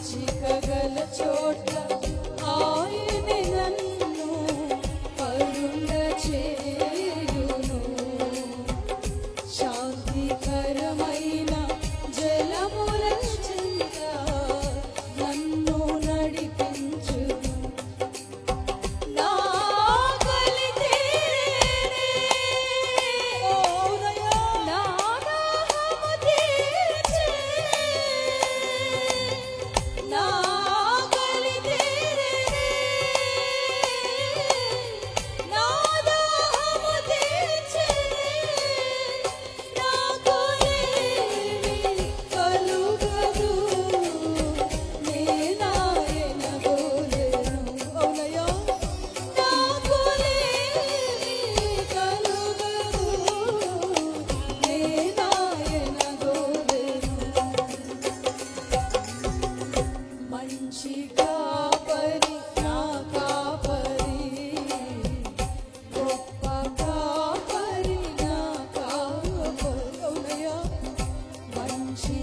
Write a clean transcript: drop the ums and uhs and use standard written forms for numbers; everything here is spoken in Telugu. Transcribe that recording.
చిక్కగల చోట్ల ఆయనే నన్ను పరుండ చేయును. శాంతికరమైన జలముల చెంత నన్ను నడిపించును. నా ఆకలి తీరేనే, నా దాహము తీర్చేనే. నా ఆకలి తీరేనే, నా దాహము తీర్చేనే. నాకు ఏమీ కలుగదు, నేనాయన గోరెను. అవునయ్యా, నాకు ఏమీ కలుగదు, నేనాయన గోరెను. మంచి కాపరి నా కాపరి, గొప్ప కాపరి నా కాపరి. అవునయ్యా, మంచి